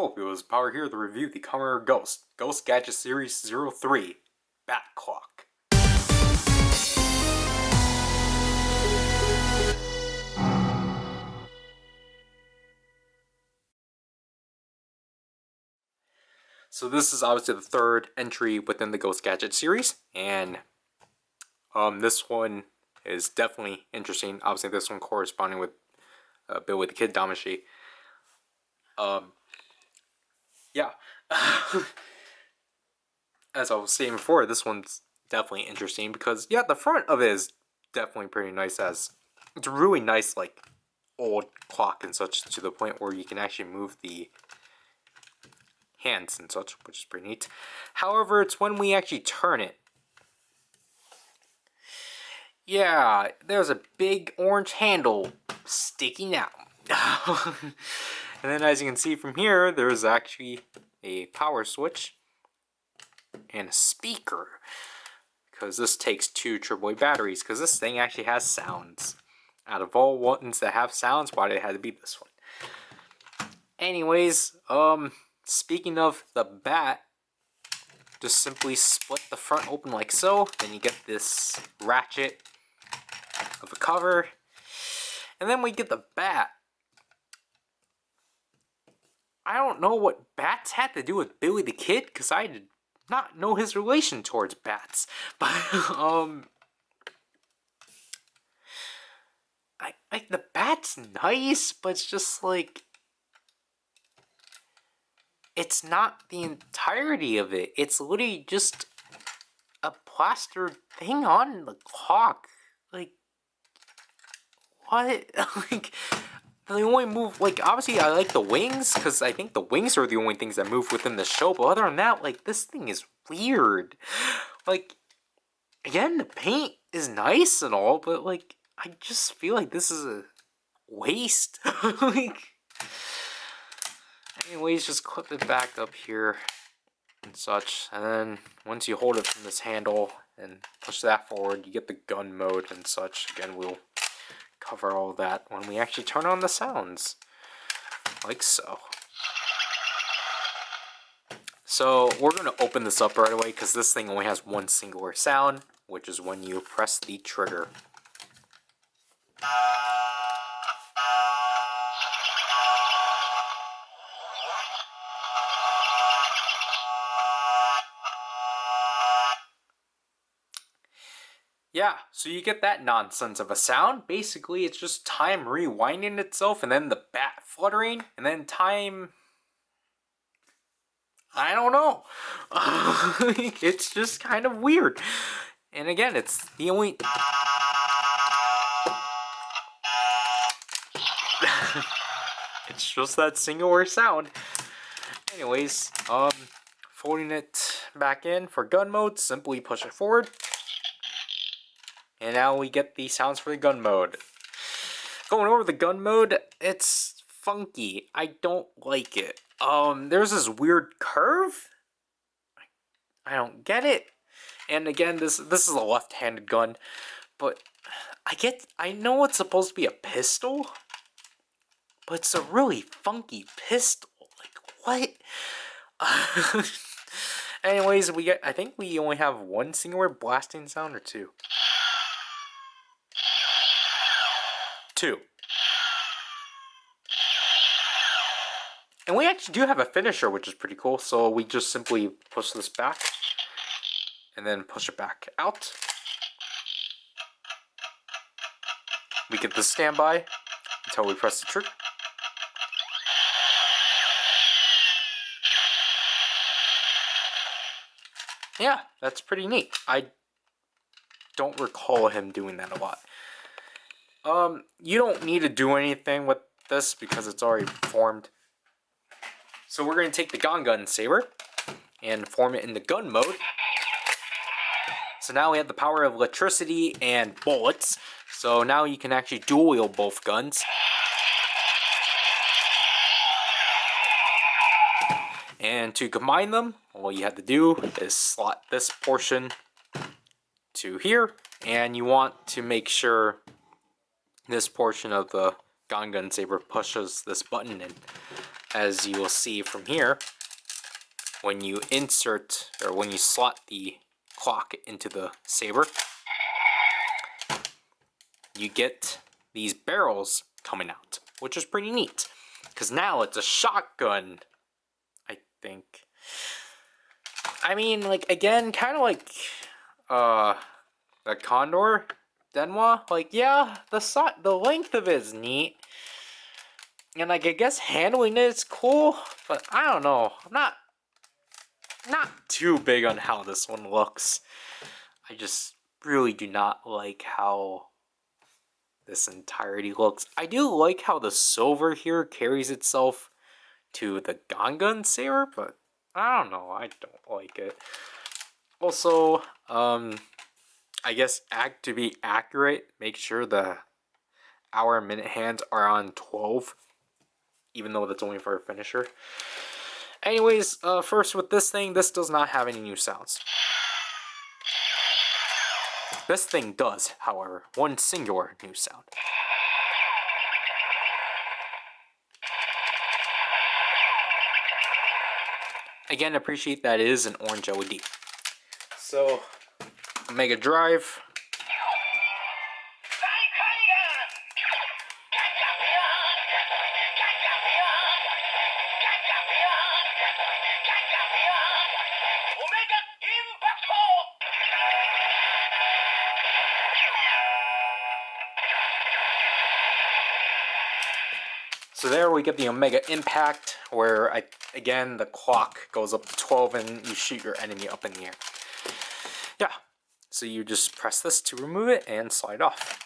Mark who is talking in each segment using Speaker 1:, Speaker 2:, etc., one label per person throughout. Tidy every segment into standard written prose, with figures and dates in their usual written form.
Speaker 1: Hope. It was Power here to review the Kamen Ghost Gadget Series 03 Bat Clock. So this is obviously the third entry within the Ghost Gadget series, and this one is definitely interesting. Obviously this one corresponding with Bill with the Kid Damashi. Yeah. As I was saying before, this one's definitely interesting because, yeah, the front of it is definitely pretty nice. As it's a really nice, like, old clock and such, to the point where you can actually move the hands and such, which is pretty neat. However, it's when we actually turn it. Yeah, there's a big orange handle sticking out. And then, as you can see from here, there's actually a power switch and a speaker, because this takes 2 AAA batteries, because this thing actually has sounds. Out of all ones that have sounds, why did it have to be this one? Anyways, speaking of the bat, just simply split the front open like so, then you get this ratchet of a cover, and then we get the bat. I don't know what bats had to do with Billy the Kid, because I did not know his relation towards bats, but I the bat's nice, but it's just like, it's not the entirety of it. It's literally just a plastered thing on the clock. Like, what? Like, they only move, like, obviously I like the wings, because I think the wings are the only things that move within the show, but other than that, like, this thing is weird. Like, again, the paint is nice and all, but, like, I just feel like this is a waste. Like, anyways, just clip it back up here and such, and then once you hold it from this handle and push that forward, you get the gun mode and such. Again, we'll cover all that when we actually turn on the sounds, like so. So we're going to open this up right away, because this thing only has one singular sound, which is when you press the trigger. Yeah, so you get that nonsense of a sound. Basically, it's just time rewinding itself, and then the bat fluttering, and then time... I don't know. It's just kind of weird. And again, it's the only... It's just that singular sound. Anyways, folding it back in for gun mode, simply push it forward. And now we get the sounds for the gun mode. Going over the gun mode, it's funky. I don't like it. There's this weird curve. I don't get it. And again, this is a left-handed gun, but I know it's supposed to be a pistol, but it's a really funky pistol. Like, what? Anyways, I think we only have one singular blasting sound, or two. Two. And we actually do have a finisher, which is pretty cool. So we just simply push this back, and then push it back out. We get the standby until we press the trigger. Yeah, that's pretty neat. I don't recall him doing that a lot. You don't need to do anything with this because it's already formed. So we're going to take the gun saber and form it into gun mode. So now we have the power of electricity and bullets. So now you can actually dual wield both guns. And to combine them, all you have to do is slot this portion to here, and you want to make sure this portion of the gun saber pushes this button in. as you will see from here, when you insert or when you slot the clock into the saber, you get these barrels coming out, which is pretty neat. Because now it's a shotgun, I think. I mean, like, again, kind of like the Condor Denwa. Like, yeah, the length of it is neat. And, like, I guess handling it is cool. But I don't know. I'm not too big on how this one looks. I just really do not like how this entirety looks. I do like how the silver here carries itself to the Gongun saber, but I don't know, I don't like it. Also, I guess to be accurate, make sure the hour and minute hands are on 12, even though that's only for a finisher. Anyways, first with this thing, this does not have any new sounds. This thing does, however, one singular new sound. Again, appreciate that it is an orange LED. So, Mega Drive. So there we get the Omega Impact, where again the clock goes up to 12 and you shoot your enemy up in the air. Yeah, so you just press this to remove it and slide off.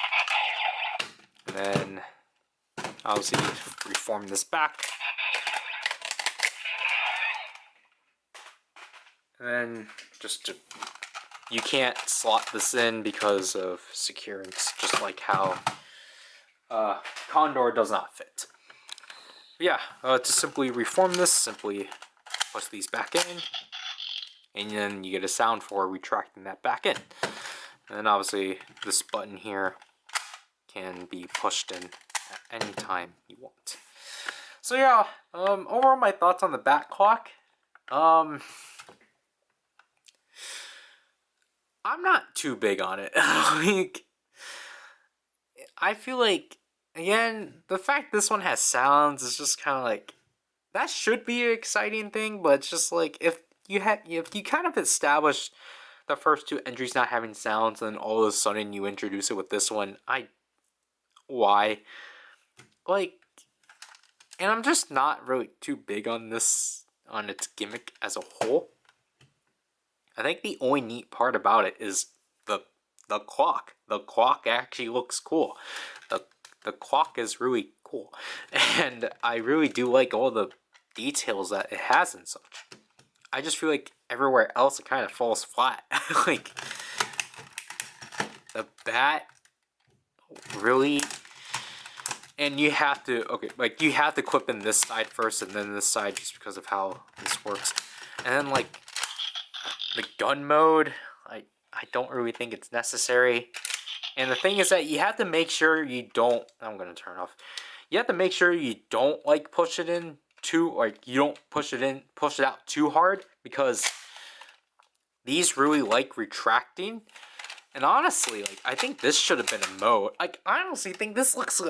Speaker 1: And then obviously reform this back. And then you can't slot this in because of securance, just like how Condor does not fit. Yeah, to simply reform this, simply push these back in, and then you get a sound for retracting that back in. And then obviously this button here can be pushed in at any time you want. So yeah, overall my thoughts on the back clock. I'm not too big on it. Like, I feel like, again, the fact this one has sounds is just kind of like, that should be an exciting thing, but it's just like, if you kind of establish the first two entries not having sounds, and all of a sudden you introduce it with this one, why? Like, and I'm just not really too big on its gimmick as a whole. I think the only neat part about it is the clock. The clock actually looks cool. The clock is really cool. And I really do like all the details that it has and such. I just feel like everywhere else it kind of falls flat. Like, the bat, really? And you have to, you have to clip in this side first and then this side just because of how this works. And then, like, the gun mode, I don't really think it's necessary. And the thing is that you have to make sure you don't, I'm going to turn off. You have to make sure you don't, like, push it in too, like, you don't push it out too hard, because these really like retracting. And honestly, like, I think this should have been a mode. Like, I honestly think this looks a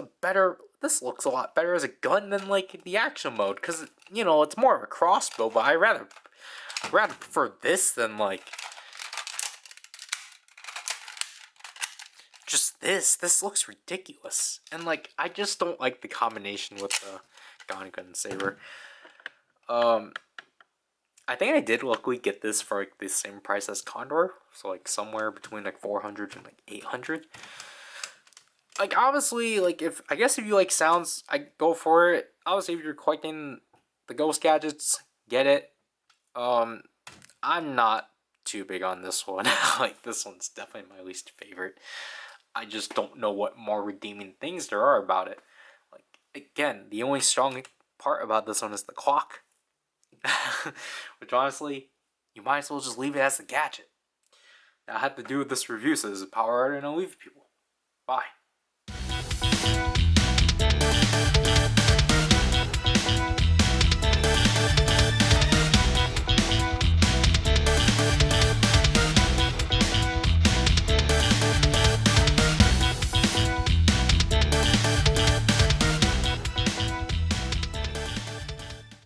Speaker 1: lot better as a gun than, like, the action mode, because, you know, it's more of a crossbow, but I'd rather prefer this than, like, just this. This looks ridiculous. And, like, I just don't like the combination with the Gongun Saber. I think I did luckily get this for, like, the same price as Condor. So, like, somewhere between, like, 400 and, like, 800. Like, obviously, like, if you like sounds, I go for it. Obviously, if you're collecting the ghost gadgets, get it. I'm not too big on this one. Like, this one's definitely my least favorite. I just don't know what more redeeming things there are about it. Like, again, the only strong part about this one is the clock. Which, honestly, you might as well just leave it as the gadget. Now, I have to do with this review, so this is PowerRider, and I'll leave people. Bye.